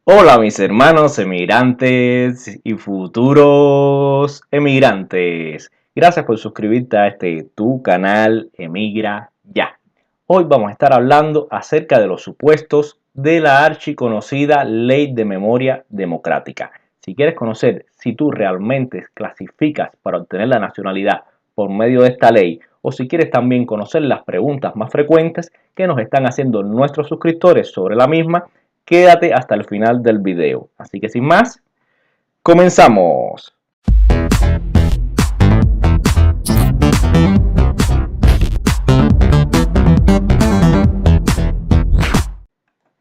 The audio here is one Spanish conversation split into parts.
Hola mis hermanos emigrantes y futuros emigrantes. Gracias por suscribirte a tu canal Emigra Ya. Hoy vamos a estar hablando acerca de los supuestos de la archiconocida Ley de Memoria Democrática. Si quieres conocer si tú realmente clasificas para obtener la nacionalidad por medio de esta ley o si quieres también conocer las preguntas más frecuentes que nos están haciendo nuestros suscriptores sobre la misma, quédate hasta el final del video. Así que sin más, comenzamos.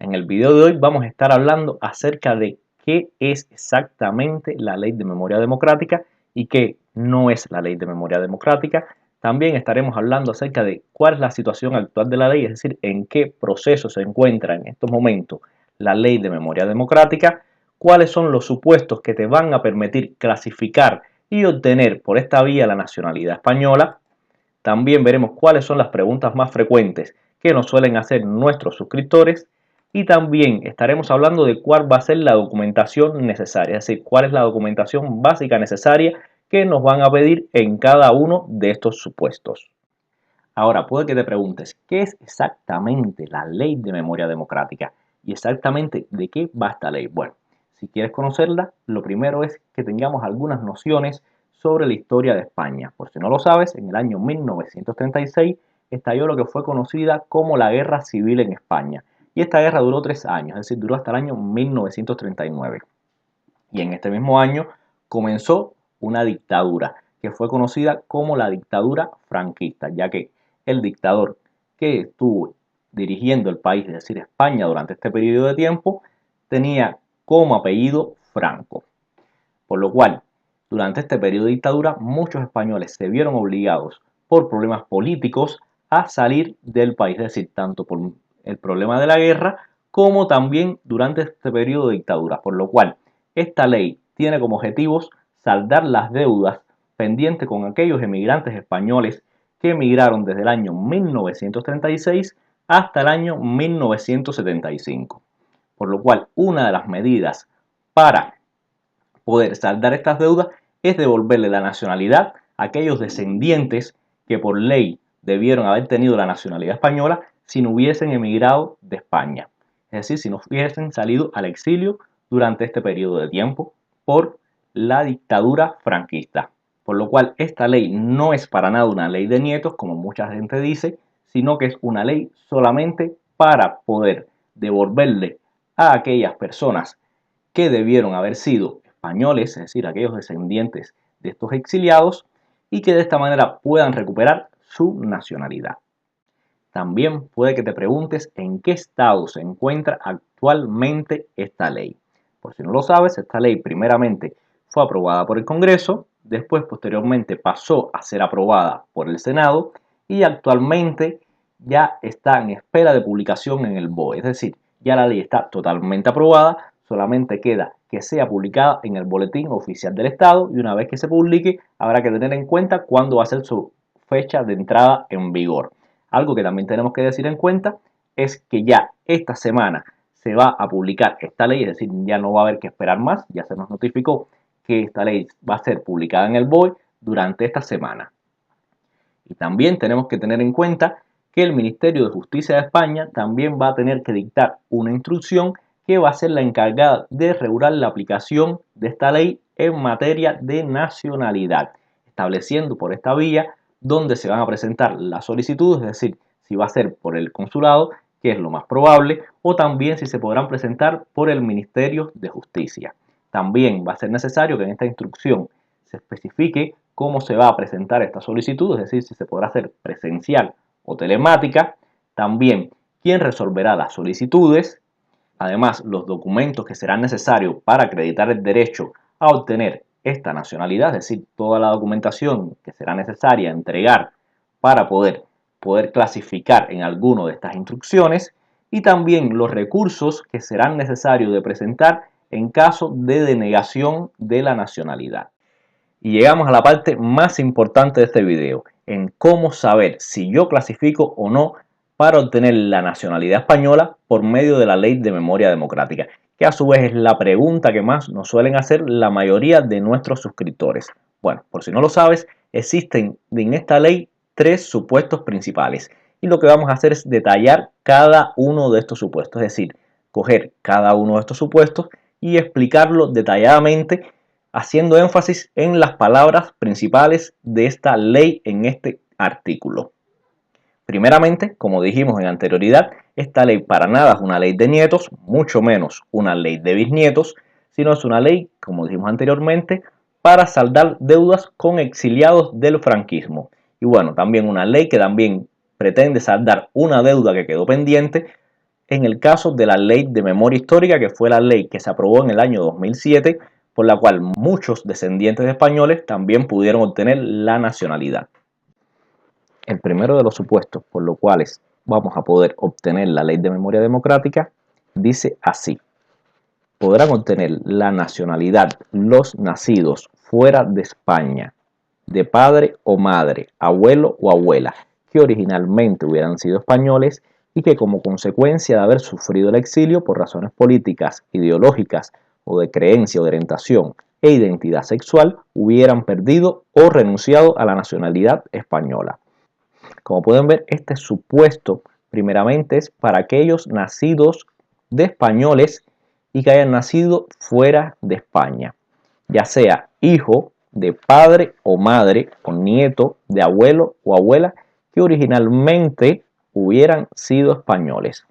En el video de hoy vamos a estar hablando acerca de qué es exactamente la Ley de Memoria Democrática y qué no es la Ley de Memoria Democrática. También estaremos hablando acerca de cuál es la situación actual de la ley, es decir, en qué proceso se encuentra en estos momentos la Ley de Memoria Democrática, cuáles son los supuestos que te van a permitir clasificar y obtener por esta vía la nacionalidad española. También veremos cuáles son las preguntas más frecuentes que nos suelen hacer nuestros suscriptores y también estaremos hablando de cuál va a ser la documentación necesaria, es decir, cuál es la documentación básica necesaria que nos van a pedir en cada uno de estos supuestos. Ahora, puede que te preguntes, ¿qué es exactamente la Ley de Memoria Democrática? ¿Y exactamente de qué va esta ley? Bueno, si quieres conocerla, lo primero es que tengamos algunas nociones sobre la historia de España. Por si no lo sabes, en el año 1936 estalló lo que fue conocida como la Guerra Civil en España. Y esta guerra duró 3 años, es decir, duró hasta el año 1939. Y en este mismo año comenzó una dictadura que fue conocida como la dictadura franquista, ya que el dictador que estuvo dirigiendo el país, es decir, España, durante este periodo de tiempo, tenía como apellido Franco. Por lo cual, durante este periodo de dictadura, muchos españoles se vieron obligados por problemas políticos a salir del país, es decir, tanto por el problema de la guerra como también durante este periodo de dictadura. Por lo cual, esta ley tiene como objetivos saldar las deudas pendientes con aquellos emigrantes españoles que emigraron desde el año 1936 hasta el año 1975. Por lo cual, una de las medidas para poder saldar estas deudas es devolverle la nacionalidad a aquellos descendientes que por ley debieron haber tenido la nacionalidad española si no hubiesen emigrado de España. Es decir, si no hubiesen salido al exilio durante este periodo de tiempo por la dictadura franquista. Por lo cual esta ley no es para nada una ley de nietos, como mucha gente dice, sino que es una ley solamente para poder devolverle a aquellas personas que debieron haber sido españoles, es decir, aquellos descendientes de estos exiliados, y que de esta manera puedan recuperar su nacionalidad. También puede que te preguntes en qué estado se encuentra actualmente esta ley. Por si no lo sabes, esta ley primeramente fue aprobada por el Congreso, después posteriormente pasó a ser aprobada por el Senado y actualmente ya está en espera de publicación en el BOE. Es decir, ya la ley está totalmente aprobada, solamente queda que sea publicada en el Boletín Oficial del Estado y una vez que se publique habrá que tener en cuenta cuándo va a ser su fecha de entrada en vigor. Algo que también tenemos que decir en cuenta es que ya esta semana se va a publicar esta ley, es decir, ya no va a haber que esperar más, ya se nos notificó que esta ley va a ser publicada en el BOE durante esta semana. Y también tenemos que tener en cuenta que el Ministerio de Justicia de España también va a tener que dictar una instrucción que va a ser la encargada de regular la aplicación de esta ley en materia de nacionalidad, estableciendo por esta vía dónde se van a presentar las solicitudes, es decir, si va a ser por el consulado, que es lo más probable, o también si se podrán presentar por el Ministerio de Justicia. También va a ser necesario que en esta instrucción se especifique cómo se va a presentar esta solicitud, es decir, si se podrá hacer presencial o telemática, también quién resolverá las solicitudes, además los documentos que serán necesarios para acreditar el derecho a obtener esta nacionalidad, es decir, toda la documentación que será necesaria entregar para poder clasificar en alguno de estas instrucciones y también los recursos que serán necesarios de presentar en caso de denegación de la nacionalidad. Y llegamos a la parte más importante de este video, en cómo saber si yo clasifico o no para obtener la nacionalidad española por medio de la Ley de Memoria Democrática. que a su vez es la pregunta que más nos suelen hacer la mayoría de nuestros suscriptores. Bueno, por si no lo sabes, existen en esta ley tres supuestos principales y lo que vamos a hacer es detallar cada uno de estos supuestos, es decir, coger cada uno de estos supuestos y explicarlo detalladamente, haciendo énfasis en las palabras principales de esta ley en este artículo. Primeramente, como dijimos en anterioridad, esta ley para nada es una ley de nietos, mucho menos una ley de bisnietos, sino es una ley, como dijimos anteriormente, para saldar deudas con exiliados del franquismo. Y bueno, también una ley que también pretende saldar una deuda que quedó pendiente en el caso de la Ley de Memoria Histórica, que fue la ley que se aprobó en el año 2007, por la cual muchos descendientes de españoles también pudieron obtener la nacionalidad. El primero de los supuestos por los cuales vamos a poder obtener la Ley de Memoria Democrática dice así: podrán obtener la nacionalidad los nacidos fuera de España, de padre o madre, abuelo o abuela, que originalmente hubieran sido españoles y que como consecuencia de haber sufrido el exilio por razones políticas, ideológicas o de creencia o de orientación e identidad sexual, hubieran perdido o renunciado a la nacionalidad española. Como pueden ver, este supuesto primeramente es para aquellos nacidos de españoles y que hayan nacido fuera de España, ya sea hijo de padre o madre o nieto de abuelo o abuela que originalmente hubieran sido españoles.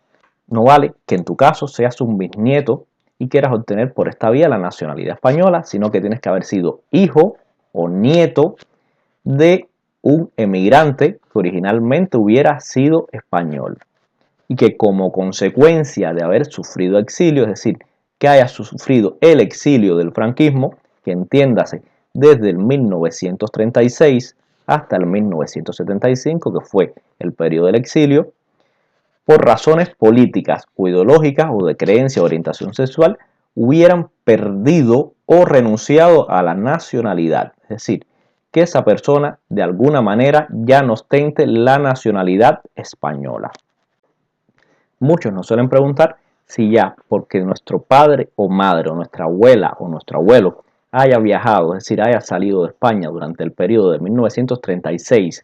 No vale que en tu caso seas un bisnieto y quieras obtener por esta vía la nacionalidad española, sino que tienes que haber sido hijo o nieto de un emigrante que originalmente hubiera sido español y que como consecuencia de haber sufrido exilio, es decir, que haya sufrido el exilio del franquismo, que entiéndase desde el 1936 hasta el 1975, que fue el periodo del exilio, por razones políticas o ideológicas o de creencia o orientación sexual, hubieran perdido o renunciado a la nacionalidad. Es decir, que esa persona de alguna manera ya no ostente la nacionalidad española. Muchos nos suelen preguntar si ya porque nuestro padre o madre o nuestra abuela o nuestro abuelo haya viajado, es decir, haya salido de España durante el periodo de 1936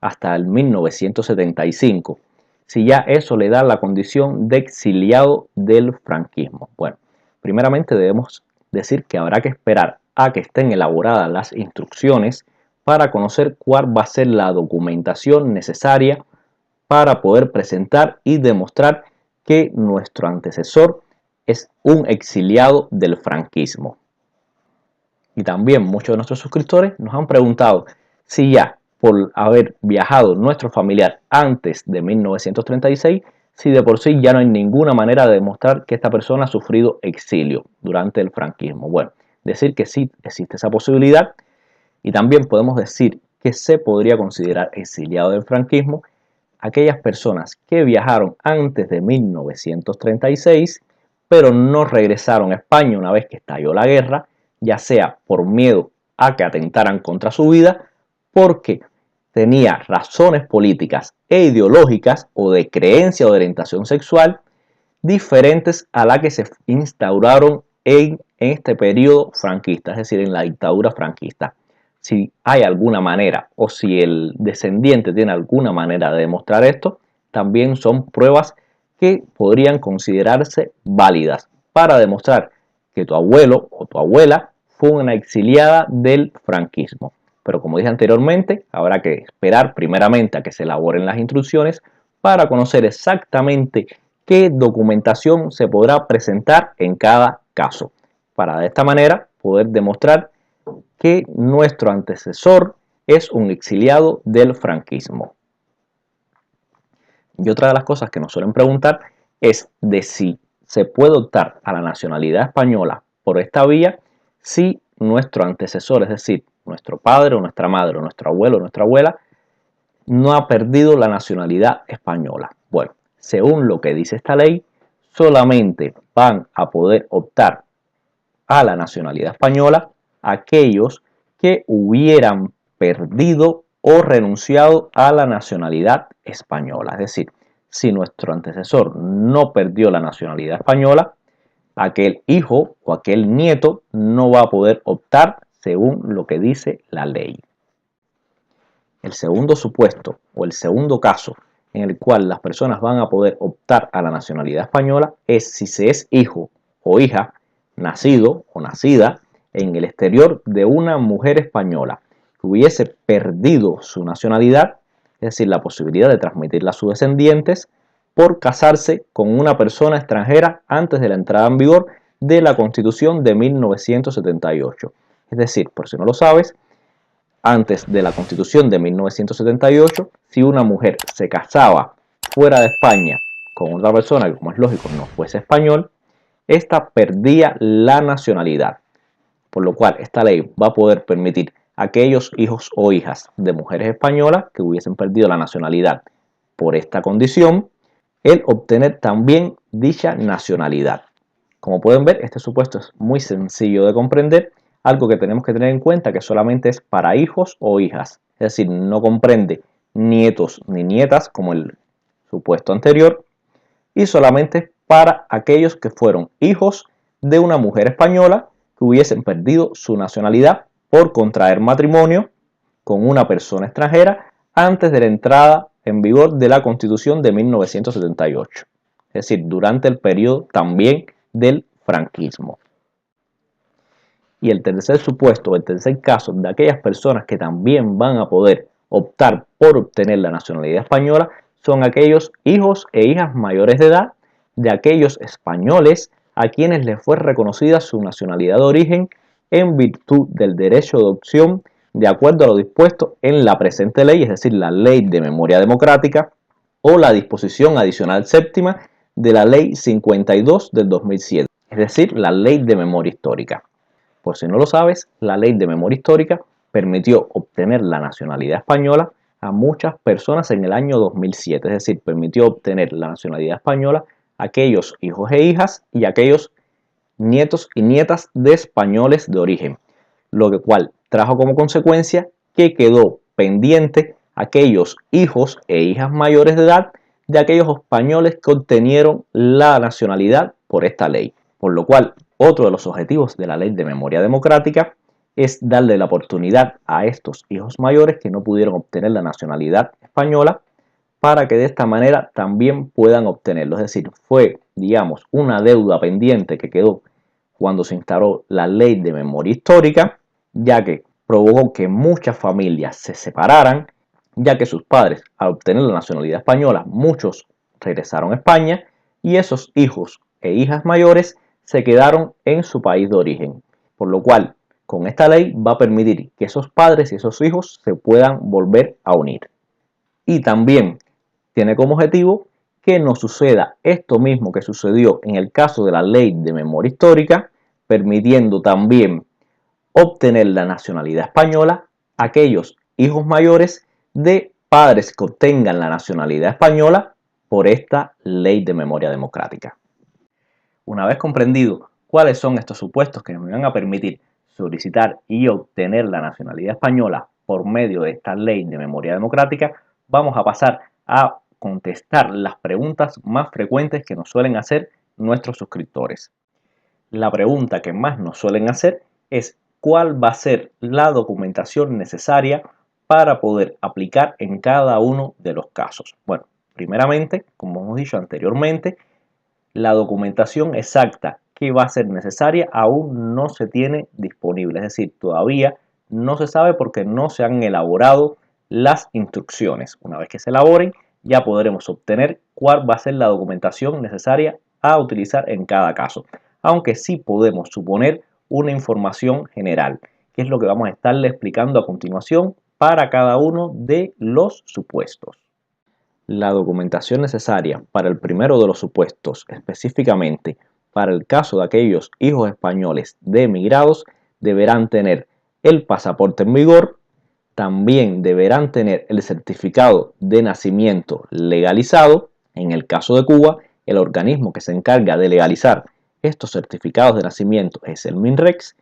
hasta el 1975, si ya eso le da la condición de exiliado del franquismo. Bueno, primeramente debemos decir que habrá que esperar a que estén elaboradas las instrucciones para conocer cuál va a ser la documentación necesaria para poder presentar y demostrar que nuestro antecesor es un exiliado del franquismo. Y también muchos de nuestros suscriptores nos han preguntado si ya por haber viajado nuestro familiar antes de 1936, si de por sí ya no hay ninguna manera de demostrar que esta persona ha sufrido exilio durante el franquismo. Bueno, decir que sí existe esa posibilidad y también podemos decir que se podría considerar exiliado del franquismo aquellas personas que viajaron antes de 1936, pero no regresaron a España una vez que estalló la guerra, ya sea por miedo a que atentaran contra su vida, porque tenía razones políticas e ideológicas o de creencia o de orientación sexual diferentes a las que se instauraron en este periodo franquista, es decir, en la dictadura franquista. Si hay alguna manera o si el descendiente tiene alguna manera de demostrar esto, también son pruebas que podrían considerarse válidas para demostrar que tu abuelo o tu abuela fue una exiliada del franquismo. Pero como dije anteriormente, habrá que esperar primeramente a que se elaboren las instrucciones para conocer exactamente qué documentación se podrá presentar en cada caso, para de esta manera poder demostrar que nuestro antecesor es un exiliado del franquismo. Y otra de las cosas que nos suelen preguntar es de si se puede optar a la nacionalidad española por esta vía si nuestro antecesor, es decir, nuestro padre o nuestra madre o nuestro abuelo o nuestra abuela, no ha perdido la nacionalidad española. Bueno, según lo que dice esta ley, solamente van a poder optar a la nacionalidad española aquellos que hubieran perdido o renunciado a la nacionalidad española. Es decir, si nuestro antecesor no perdió la nacionalidad española, aquel hijo o aquel nieto no va a poder optar según lo que dice la ley. El segundo supuesto o el segundo caso en el cual las personas van a poder optar a la nacionalidad española es si se es hijo o hija nacido o nacida en el exterior de una mujer española que hubiese perdido su nacionalidad, es decir, la posibilidad de transmitirla a sus descendientes por casarse con una persona extranjera antes de la entrada en vigor de la Constitución de 1978. Es decir, por si no lo sabes, antes de la Constitución de 1978, si una mujer se casaba fuera de España con otra persona que, como es lógico, no fuese español, esta perdía la nacionalidad. Por lo cual, esta ley va a poder permitir a aquellos hijos o hijas de mujeres españolas que hubiesen perdido la nacionalidad por esta condición, el obtener también dicha nacionalidad. Como pueden ver, este supuesto es muy sencillo de comprender, algo que tenemos que tener en cuenta que solamente es para hijos o hijas, es decir, no comprende nietos ni nietas como el supuesto anterior, y solamente es para aquellos que fueron hijos de una mujer española que hubiesen perdido su nacionalidad por contraer matrimonio con una persona extranjera antes de la entrada en vigor de la Constitución de 1978, es decir, durante el periodo también del franquismo. Y el tercer supuesto, el tercer caso de aquellas personas que también van a poder optar por obtener la nacionalidad española son aquellos hijos e hijas mayores de edad de aquellos españoles a quienes les fue reconocida su nacionalidad de origen en virtud del derecho de adopción de acuerdo a lo dispuesto en la presente ley, es decir, la Ley de Memoria Democrática o la disposición adicional séptima de la Ley 52 del 2007, es decir, la Ley de Memoria Histórica. Por si no lo sabes, la Ley de Memoria Histórica permitió obtener la nacionalidad española a muchas personas en el año 2007, es decir, permitió obtener la nacionalidad española a aquellos hijos e hijas y a aquellos nietos y nietas de españoles de origen, lo cual trajo como consecuencia que quedó pendiente aquellos hijos e hijas mayores de edad de aquellos españoles que obtenieron la nacionalidad por esta ley. Por lo cual, otro de los objetivos de la Ley de Memoria Democrática es darle la oportunidad a estos hijos mayores que no pudieron obtener la nacionalidad española para que de esta manera también puedan obtenerlo. Es decir, fue, digamos, una deuda pendiente que quedó cuando se instauró la Ley de Memoria Histórica, ya que provocó que muchas familias se separaran, ya que sus padres, al obtener la nacionalidad española, muchos regresaron a España y esos hijos e hijas mayores se quedaron en su país de origen. Por lo cual, con esta ley va a permitir que esos padres y esos hijos se puedan volver a unir. Y también tiene como objetivo que no suceda esto mismo que sucedió en el caso de la Ley de Memoria Histórica, permitiendo también obtener la nacionalidad española a aquellos hijos mayores de padres que obtengan la nacionalidad española por esta Ley de Memoria Democrática. Una vez comprendido cuáles son estos supuestos que me van a permitir solicitar y obtener la nacionalidad española por medio de esta Ley de Memoria Democrática, vamos a pasar a contestar las preguntas más frecuentes que nos suelen hacer nuestros suscriptores. La pregunta que más nos suelen hacer es ¿cuál va a ser la documentación necesaria para poder aplicar en cada uno de los casos? Bueno, primeramente, como hemos dicho anteriormente, la documentación exacta que va a ser necesaria aún no se tiene disponible, es decir, todavía no se sabe porque no se han elaborado las instrucciones. Una vez que se elaboren, ya podremos obtener cuál va a ser la documentación necesaria a utilizar en cada caso, aunque sí podemos suponer una información general, que es lo que vamos a estarle explicando a continuación para cada uno de los supuestos. La documentación necesaria para el primero de los supuestos, específicamente para el caso de aquellos hijos españoles de emigrados, deberán tener el pasaporte en vigor, también deberán tener el certificado de nacimiento legalizado. En el caso de Cuba, el organismo que se encarga de legalizar estos certificados de nacimiento es el MINREX,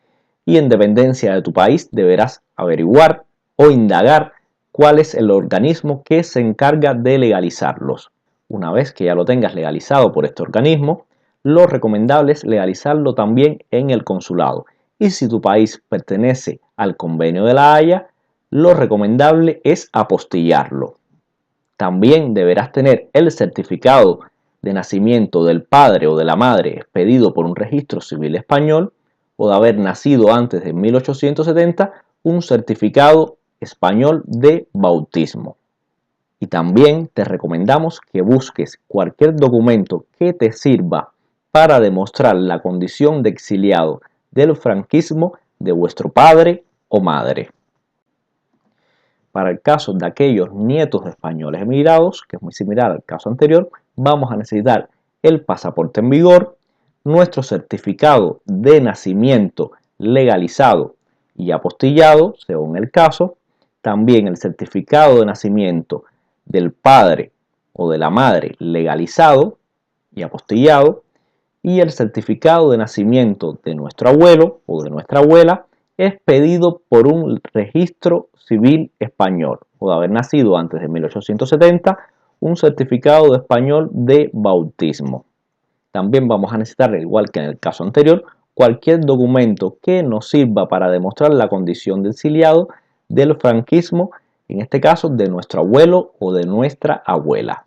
y en dependencia de tu país deberás averiguar o indagar cuál es el organismo que se encarga de legalizarlos. Una vez que ya lo tengas legalizado por este organismo, lo recomendable es legalizarlo también en el consulado. Y si tu país pertenece al Convenio de La Haya, lo recomendable es apostillarlo. También deberás tener el certificado de nacimiento del padre o de la madre expedido por un registro civil español o de haber nacido antes de 1870 un certificado español de bautismo. Y también te recomendamos que busques cualquier documento que te sirva para demostrar la condición de exiliado del franquismo de vuestro padre o madre. Para el caso de aquellos nietos de españoles emigrados, que es muy similar al caso anterior, vamos a necesitar el pasaporte en vigor, nuestro certificado de nacimiento legalizado y apostillado, según el caso, también el certificado de nacimiento del padre o de la madre legalizado y apostillado, y el certificado de nacimiento de nuestro abuelo o de nuestra abuela expedido por un registro civil español o de haber nacido antes de 1870 un certificado de español de bautismo. También vamos a necesitar, igual que en el caso anterior, cualquier documento que nos sirva para demostrar la condición de exiliado del franquismo, en este caso de nuestro abuelo o de nuestra abuela.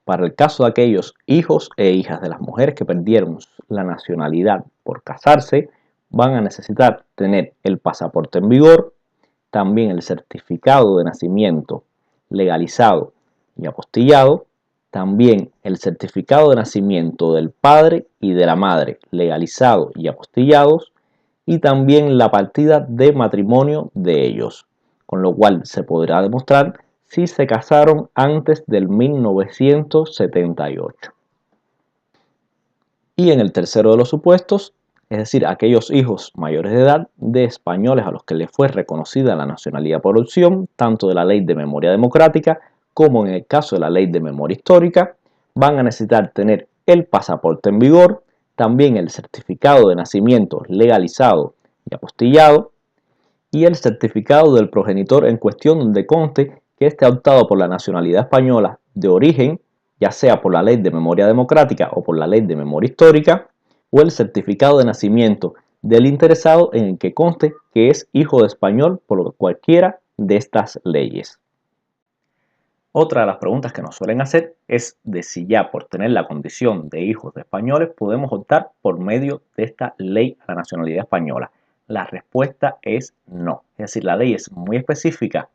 Para el caso de aquellos hijos e hijas de las mujeres que perdieron la nacionalidad por casarse, van a necesitar tener el pasaporte en vigor, también el certificado de nacimiento legalizado y apostillado, también el certificado de nacimiento del padre y de la madre legalizado y apostillados, y también la partida de matrimonio de ellos, con lo cual se podrá demostrar si se casaron antes del 1978. Y en el tercero de los supuestos, es decir, aquellos hijos mayores de edad de españoles a los que les fue reconocida la nacionalidad por opción, tanto de la Ley de Memoria Democrática como en el caso de la Ley de Memoria Histórica, van a necesitar tener el pasaporte en vigor, también el certificado de nacimiento legalizado y apostillado, y el certificado del progenitor en cuestión donde conste que esté optado por la nacionalidad española de origen, ya sea por la Ley de Memoria Democrática o por la Ley de Memoria Histórica, o el certificado de nacimiento del interesado en el que conste que es hijo de español por cualquiera de estas leyes. Otra de las preguntas que nos suelen hacer es de si ya por tener la condición de hijos de españoles podemos optar por medio de esta ley a la nacionalidad española. La respuesta es no. Es decir, la ley es muy específica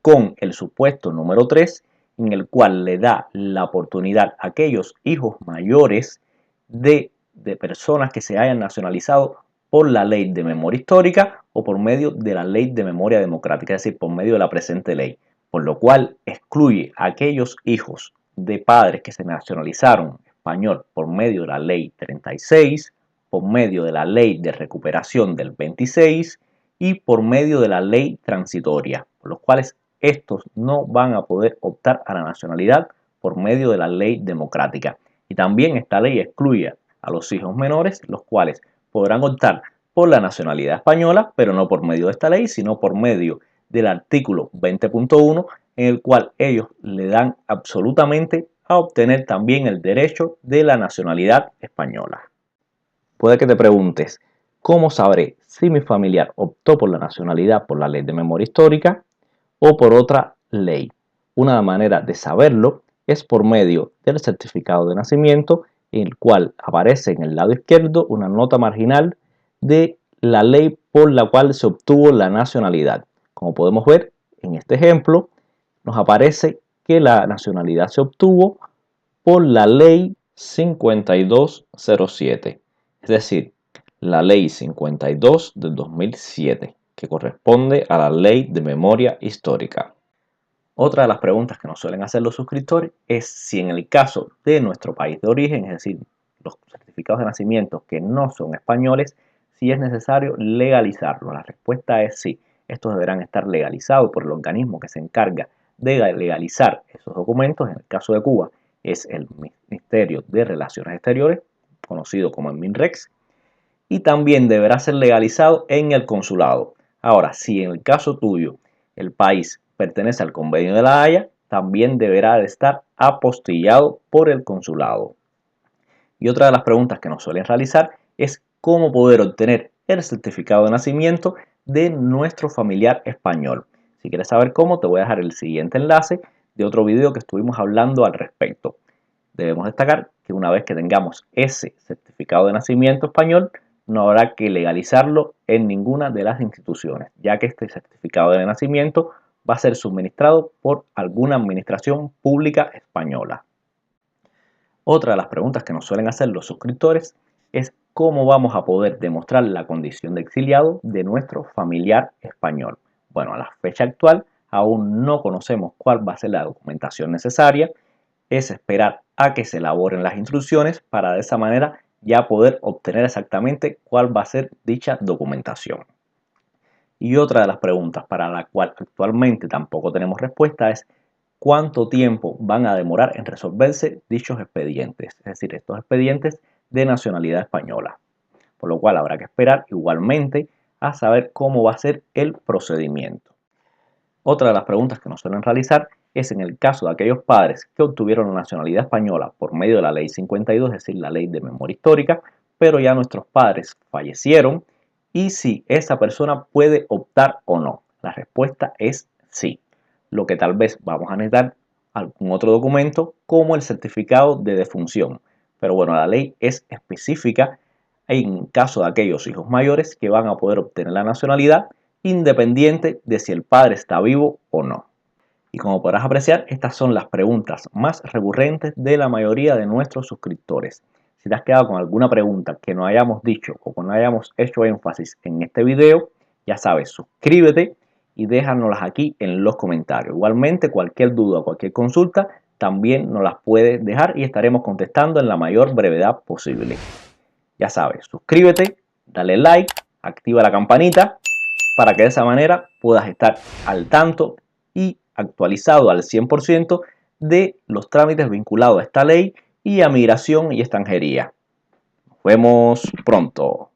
con el supuesto número 3, en el cual le da la oportunidad a aquellos hijos mayores de personas que se hayan nacionalizado por la ley de memoria histórica o por medio de la ley de memoria democrática, es decir, por medio de la presente ley, por lo cual excluye a aquellos hijos de padres que se nacionalizaron español por medio de la ley 36, por medio de la ley de recuperación del 26 y por medio de la ley transitoria, por los cuales estos no van a poder optar a la nacionalidad por medio de la ley democrática. Y también esta ley excluye a los hijos menores, los cuales podrán optar por la nacionalidad española, pero no por medio de esta ley, sino por medio del artículo 20.1, en el cual ellos le dan absolutamente a obtener también el derecho de la nacionalidad española. Puede que te preguntes, ¿cómo sabré si mi familiar optó por la nacionalidad por la ley de memoria histórica o por otra ley? Una manera de saberlo es por medio del certificado de nacimiento, en el cual aparece en el lado izquierdo una nota marginal de la ley por la cual se obtuvo la nacionalidad. Como podemos ver en este ejemplo, nos aparece que la nacionalidad se obtuvo por la ley 5207, es decir, la ley 52 del 2007, que corresponde a la ley de memoria histórica. Otra de las preguntas que nos suelen hacer los suscriptores es si en el caso de nuestro país de origen, es decir, los certificados de nacimiento que no son españoles, si es necesario legalizarlo. La respuesta es sí. Estos deberán estar legalizados por el organismo que se encarga de legalizar esos documentos. En el caso de Cuba es el Ministerio de Relaciones Exteriores, conocido como el MINREX, y también deberá ser legalizado en el consulado. Ahora, si en el caso tuyo el país pertenece al Convenio de La Haya, también deberá de estar apostillado por el consulado. Y otra de las preguntas que nos suelen realizar es cómo poder obtener el certificado de nacimiento de nuestro familiar español. Si quieres saber cómo, te voy a dejar el siguiente enlace de otro video que estuvimos hablando al respecto. Debemos destacar que una vez que tengamos ese certificado de nacimiento español, no habrá que legalizarlo en ninguna de las instituciones, ya que este certificado de nacimiento va a ser suministrado por alguna administración pública española. Otra de las preguntas que nos suelen hacer los suscriptores es cómo vamos a poder demostrar la condición de exiliado de nuestro familiar español. Bueno, a la fecha actual aún no conocemos cuál va a ser la documentación necesaria. Es esperar a que se elaboren las instrucciones para de esa manera ya poder obtener exactamente cuál va a ser dicha documentación. Y otra de las preguntas para la cual actualmente tampoco tenemos respuesta es cuánto tiempo van a demorar en resolverse dichos expedientes, es decir, estos expedientes de nacionalidad española. Por lo cual habrá que esperar igualmente a saber cómo va a ser el procedimiento. Otra de las preguntas que nos suelen realizar es en el caso de aquellos padres que obtuvieron la nacionalidad española por medio de la ley 52, es decir, la ley de memoria histórica, pero ya nuestros padres fallecieron y si esa persona puede optar o no. La respuesta es sí. Lo que tal vez vamos a necesitar algún otro documento como el certificado de defunción. Pero bueno, la ley es específica en caso de aquellos hijos mayores que van a poder obtener la nacionalidad independiente de si el padre está vivo o no. Y como podrás apreciar, estas son las preguntas más recurrentes de la mayoría de nuestros suscriptores. Si te has quedado con alguna pregunta que no hayamos dicho o que no hayamos hecho énfasis en este video, ya sabes, suscríbete y déjanoslas aquí en los comentarios. Igualmente, cualquier duda o cualquier consulta también nos las puedes dejar y estaremos contestando en la mayor brevedad posible. Ya sabes, suscríbete, dale like, activa la campanita para que de esa manera puedas estar al tanto y actualizado al 100% de los trámites vinculados a esta ley y a migración y extranjería. Nos vemos pronto.